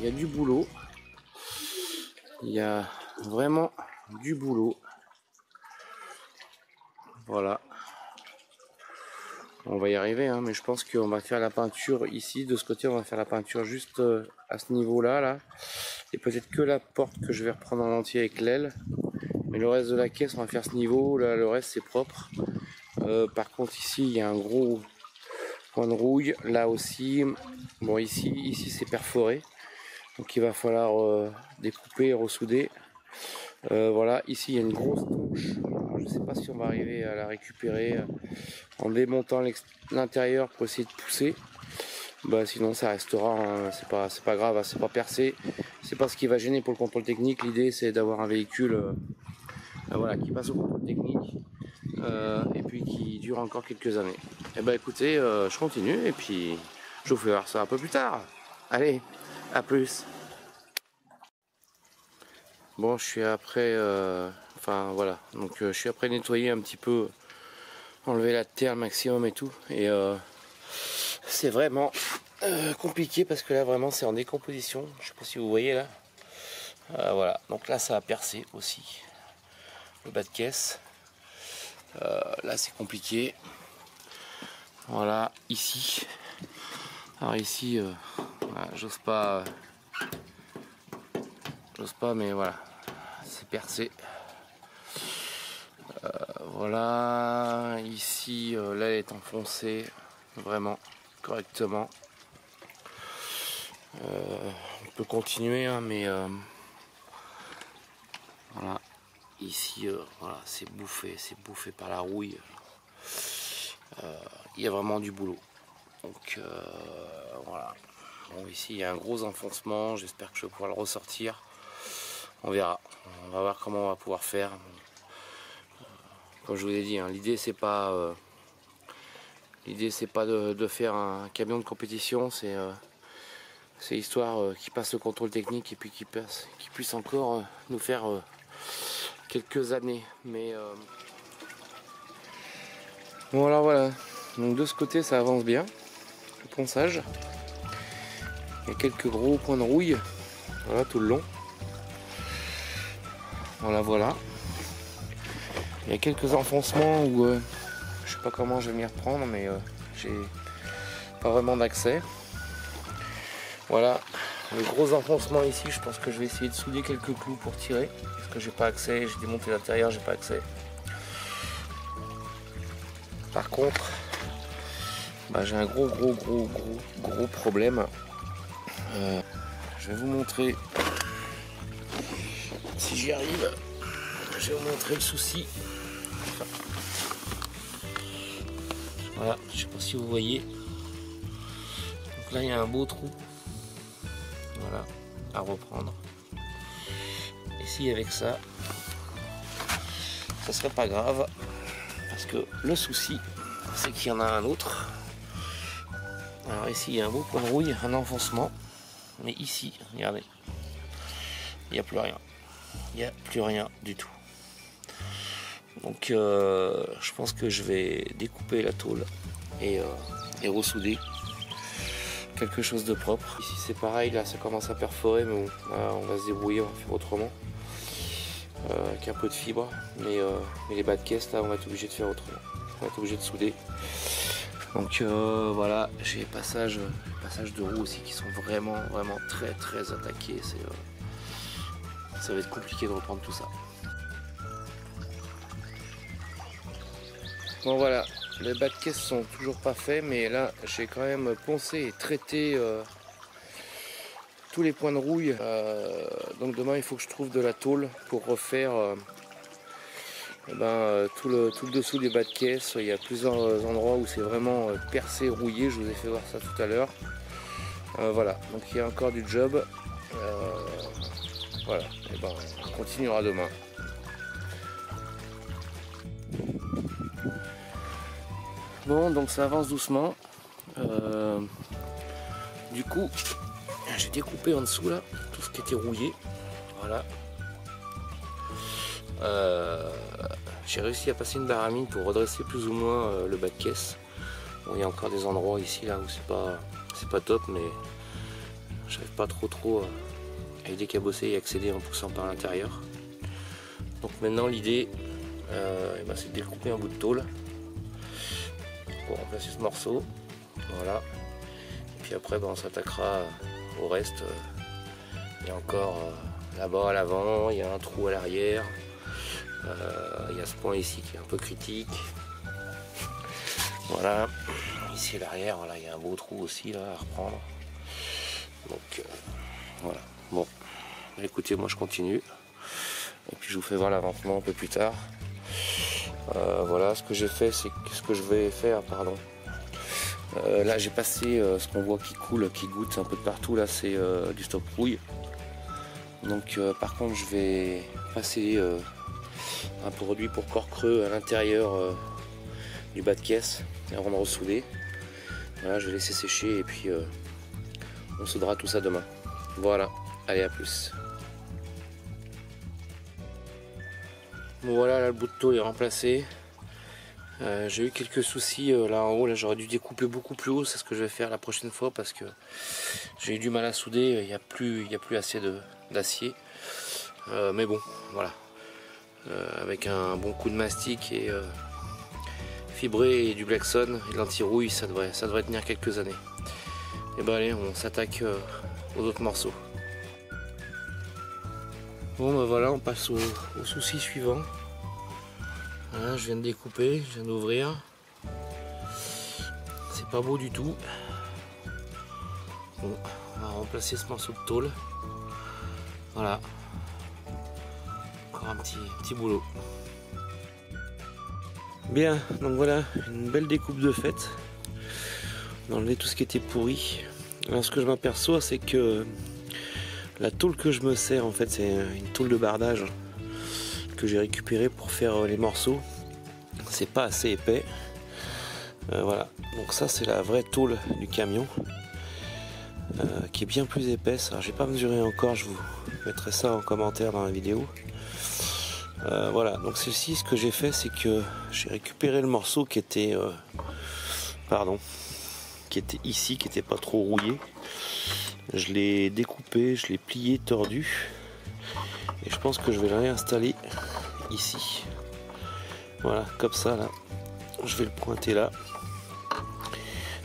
y a du boulot. Il y a vraiment du boulot. Voilà. On va y arriver, hein, mais je pense qu'on va faire la peinture ici. De ce côté, on va faire la peinture juste à ce niveau-là. Là. Et peut-être que la porte que je vais reprendre en entier avec l'aile. Mais le reste de la caisse, on va faire ce niveau. Là, le reste, c'est propre. Par contre, ici, il y a un gros point de rouille. Là aussi. Bon, ici c'est perforé. Donc, il va falloir découper et ressouder. Voilà, ici, il y a une grosse touche. Alors, je ne sais pas si on va arriver à la récupérer en démontant l'intérieur pour essayer de pousser. Bah, sinon, ça restera. Hein, c'est pas grave, hein, c'est pas percé. C'est pas ce qui va gêner pour le contrôle technique. L'idée, c'est d'avoir un véhicule voilà, qui passe au contrôle technique et puis qui dure encore quelques années. Et bah écoutez, je continue et puis je vous fais voir ça un peu plus tard. Allez, à plus. Bon, je suis après, enfin voilà, donc je suis après nettoyer un petit peu, enlever la terre maximum et tout, et c'est vraiment compliqué parce que là vraiment c'est en décomposition. Je sais pas si vous voyez là. Voilà, donc là ça a percé aussi le bas de caisse. Là c'est compliqué. Voilà, ici. Alors ici, voilà, j'ose pas, mais voilà, c'est percé. Voilà, ici, là elle est enfoncée vraiment correctement. On peut continuer, hein, mais voilà, ici, voilà, c'est bouffé par la rouille. Il y a vraiment du boulot. Donc voilà. Bon, ici il y a un gros enfoncement. J'espère que je vais pouvoir le ressortir. On verra. On va voir comment on va pouvoir faire. Comme je vous ai dit, hein, l'idée c'est pas de faire un camion de compétition. C'est histoire qu'il passe le contrôle technique et puis qu'il puisse encore nous faire quelques années. Mais bon, alors voilà. Donc de ce côté ça avance bien. Le ponçage. Il y a quelques gros points de rouille. Voilà, tout le long. Voilà. Il y a quelques enfoncements où je sais pas comment je vais m'y reprendre, mais j'ai pas vraiment d'accès. Voilà, le gros enfoncement ici, je pense que je vais essayer de souder quelques clous pour tirer, parce que j'ai pas accès, j'ai démonté l'intérieur, j'ai pas accès. Par contre, bah, j'ai un gros problème. Je vais vous montrer si j'y arrive. Je vais vous montrer le souci. Voilà, je sais pas si vous voyez. Donc là il y a un beau trou. Voilà, à reprendre. Et si avec ça, ça serait pas grave. Parce que le souci, c'est qu'il y en a un autre. Alors ici il y a un beau point de rouille, un enfoncement. Mais ici, regardez, il n'y a plus rien. Il n'y a plus rien du tout. Donc je pense que je vais découper la tôle et ressouder quelque chose de propre. Ici c'est pareil, là ça commence à perforer, mais bon, là, on va se débrouiller, on va faire autrement. Avec un peu de fibre, mais les bas de caisse là on va être obligé de faire autrement. On va être obligé de souder. Donc voilà, j'ai les passages de roues aussi qui sont vraiment très attaqués. Ça va être compliqué de reprendre tout ça. Bon voilà, les bas de caisse sont toujours pas faits, mais là j'ai quand même poncé et traité tous les points de rouille. Donc demain il faut que je trouve de la tôle pour refaire tout le dessous des bas de caisse. Il y a plusieurs endroits où c'est vraiment percé, rouillé, je vous ai fait voir ça tout à l'heure. Voilà, donc il y a encore du job. Voilà, et ben on continuera demain. Bon, donc ça avance doucement. Du coup, j'ai découpé en dessous là, tout ce qui était rouillé. Voilà. J'ai réussi à passer une baramine pour redresser plus ou moins le bas de caisse. Bon, il y a encore des endroits ici là où c'est pas top, mais j'arrive pas trop à y décabosser et accéder en poussant par l'intérieur. Donc maintenant l'idée c'est de découper un bout de tôle pour remplacer ce morceau. Voilà. Et puis après on s'attaquera au reste. Il y a encore là-bas à l'avant, il y a un trou à l'arrière. Il y a ce point ici qui est un peu critique. Voilà. Ici à l'arrière, voilà, il y a un beau trou aussi là à reprendre. Donc voilà. Bon, écoutez, moi je continue. Et puis je vous fais voir l'avancement un peu plus tard. Voilà, ce que j'ai fait, c'est ce que je vais faire, pardon. Là j'ai passé ce qu'on voit qui coule, qui goutte un peu de partout, là c'est du stop rouille. Donc par contre je vais passer un produit pour corps creux à l'intérieur du bas de caisse avant de ressouder. Voilà, je vais laisser sécher et puis on soudera tout ça demain. Voilà, allez, à plus. Bon voilà, là, le bout de tôle est remplacé. J'ai eu quelques soucis là en haut, là j'aurais dû découper beaucoup plus haut, c'est ce que je vais faire la prochaine fois parce que j'ai eu du mal à souder, il n'y a plus assez d'acier. Mais bon, voilà. Avec un bon coup de mastic et fibré et du Blackson et de l'anti-rouille, ça devrait tenir quelques années. Et ben allez, on s'attaque aux autres morceaux. Bon ben voilà, on passe au souci suivant. Voilà, je viens de découper, je viens d'ouvrir. C'est pas beau du tout. Bon, on va remplacer ce morceau de tôle. Voilà. Encore un petit boulot. Bien, donc voilà, une belle découpe de fête. On a enlevé tout ce qui était pourri. Alors ce que je m'aperçois, c'est que la tôle que je me sers, en fait, c'est une tôle de bardage que j'ai récupérée pour faire les morceaux. C'est pas assez épais. Voilà, donc ça c'est la vraie tôle du camion qui est bien plus épaisse. Alors j'ai pas mesuré encore, je vous mettrai ça en commentaire dans la vidéo. Voilà, donc celle-ci, ce que j'ai fait, c'est que j'ai récupéré le morceau qui était ici, qui était pas trop rouillé. Je l'ai découpé, je l'ai plié, tordu, et je pense que je vais le réinstaller ici. Voilà, comme ça là. Je vais le pointer là.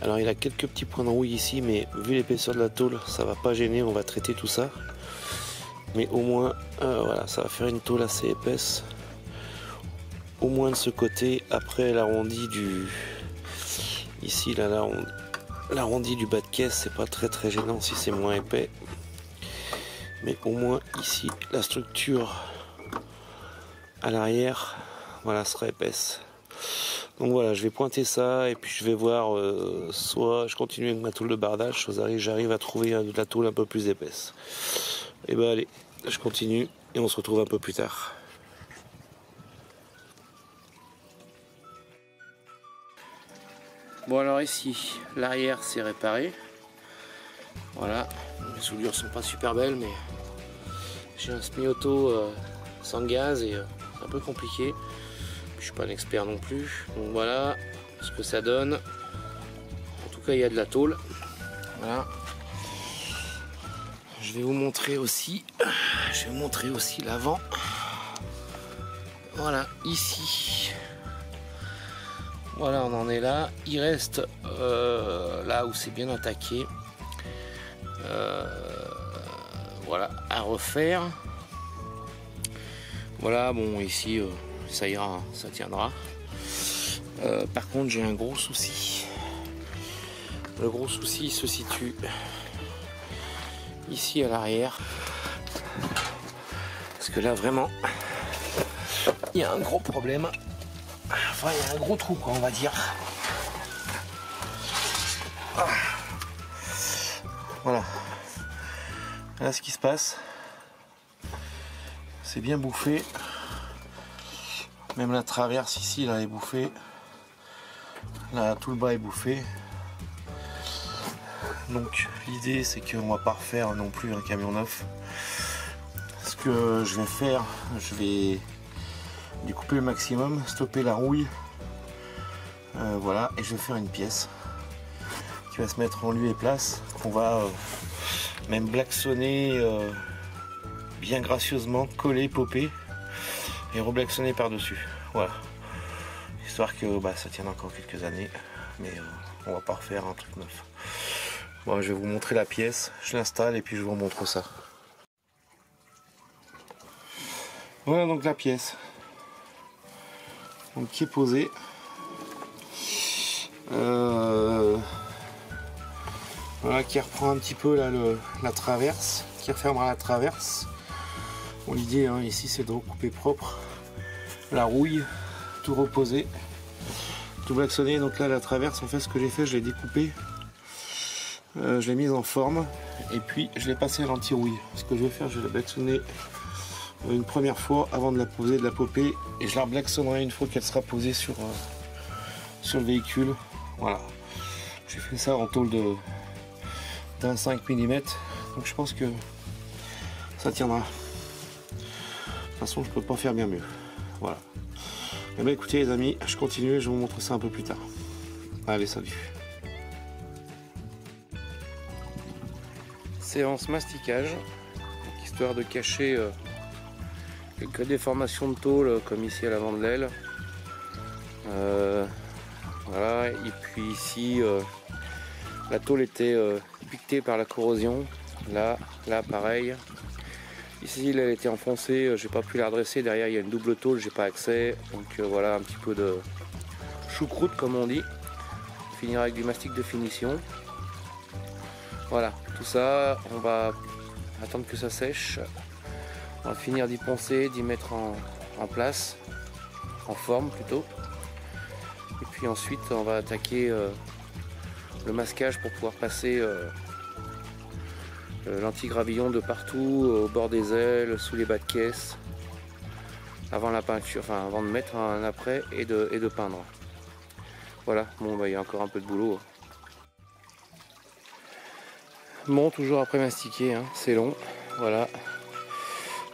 Alors il a quelques petits points de rouille ici, mais vu l'épaisseur de la tôle, ça va pas gêner, on va traiter tout ça. Mais au moins, voilà, ça va faire une tôle assez épaisse. Au moins de ce côté. Après l'arrondi du... Ici, là, l'arrondi du bas de caisse, c'est pas très gênant si c'est moins épais. Mais au moins ici, la structure à l'arrière, voilà, sera épaisse. Donc voilà, je vais pointer ça et puis je vais voir, soit je continue avec ma tôle de bardage, soit j'arrive à trouver de la tôle un peu plus épaisse. Et ben allez, je continue et on se retrouve un peu plus tard. Bon alors ici, l'arrière c'est réparé. Voilà, les soudures sont pas super belles, mais j'ai un semi-auto sans gaz et c'est un peu compliqué. Je suis pas un expert non plus. Donc voilà ce que ça donne. En tout cas, il y a de la tôle. Voilà. Je vais vous montrer aussi l'avant. Voilà, ici. Voilà, on en est là. Il reste là où c'est bien attaqué. Voilà, à refaire. Voilà, bon, ici, ça ira, hein, ça tiendra. Par contre, j'ai un gros souci. Le gros souci se situe ici à l'arrière. Parce que là, vraiment, il y a un gros problème. Enfin, il y a un gros trou, quoi, on va dire. Voilà. Là, ce qui se passe, c'est bien bouffé. Même la traverse ici, là, est bouffée. Là, tout le bas est bouffé. Donc, l'idée, c'est qu'on va pas refaire non plus un camion neuf. Ce que je vais faire, je vais découper le maximum, stopper la rouille. Voilà, et je vais faire une pièce qui va se mettre en lieu et place, qu'on va même blacksonné bien gracieusement, collé, popé et reblacksonné par dessus. Voilà, histoire que ça tienne encore quelques années, mais on va pas refaire un truc neuf. Bon, je vais vous montrer la pièce, je l'installe et puis je vous montre ça. Voilà donc la pièce donc, qui est posée. Voilà, qui reprend un petit peu là, la traverse, qui refermera la traverse. Bon, l'idée ici c'est de recouper propre la rouille, tout reposer, tout blacksonner. Donc là la traverse, en fait ce que j'ai fait, je l'ai découpé, je l'ai mise en forme et puis je l'ai passé à l'anti-rouille. Ce que je vais faire, je vais la blacksonner une première fois avant de la poser, de la popper, et je la blacksonnerai une fois qu'elle sera posée sur le véhicule. Voilà, j'ai fait ça en tôle d'un 5 mm, donc je pense que ça tiendra. De toute façon je peux pas faire bien mieux. Voilà. Et bien écoutez les amis, je continue et je vous montre ça un peu plus tard. Allez, salut. Séance masticage, histoire de cacher quelques déformations de tôle comme ici à l'avant de l'aile. Voilà, et puis ici la tôle était piquetée par la corrosion. Là pareil. Ici elle était enfoncée, j'ai pas pu la redresser. Derrière il y a une double tôle, j'ai pas accès. Donc voilà, un petit peu de choucroute comme on dit. On finira avec du mastic de finition. Voilà, tout ça, on va attendre que ça sèche. On va finir d'y poncer, d'y mettre en place, en forme plutôt. Et puis ensuite on va attaquer le masquage pour pouvoir passer l'anti-gravillon de partout, au bord des ailes, sous les bas de caisse, avant la peinture, enfin avant de mettre un après et de peindre. Voilà, bon il y a encore un peu de boulot. Bon, toujours après mastiquer, c'est long, voilà.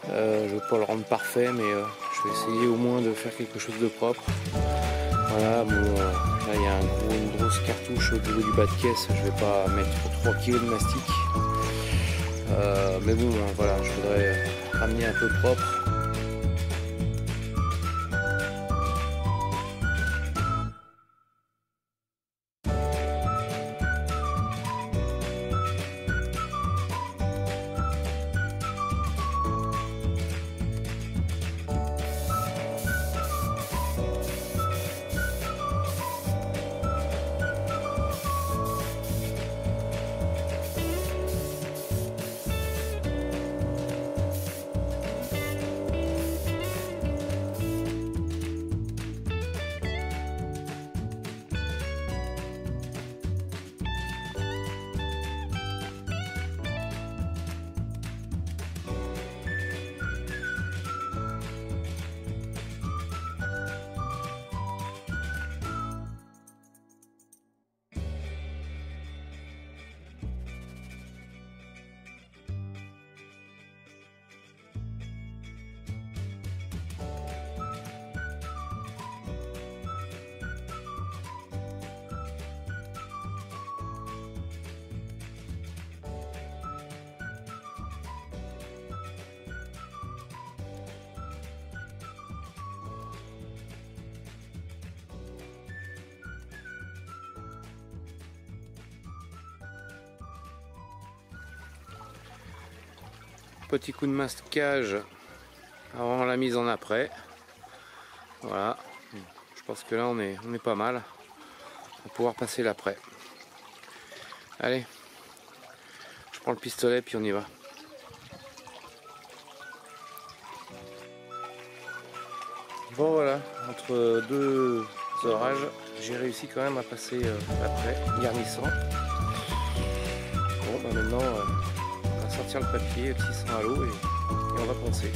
Je ne vais pas le rendre parfait, mais je vais essayer au moins de faire quelque chose de propre. Voilà, bon, là il y a une grosse cartouche au niveau du bas de caisse, je vais pas mettre 3 kg de mastic. Mais bon, voilà, je voudrais ramener un peu propre. Petit coup de masquage avant la mise en après. Voilà, je pense que là on est pas mal. On va pouvoir passer l'après. Allez, je prends le pistolet puis on y va. Bon voilà, entre deux orages, j'ai réussi quand même à passer l'après, garnissant. Bon bah maintenant on va sortir le papier, le 600 à l'eau et on va poncer.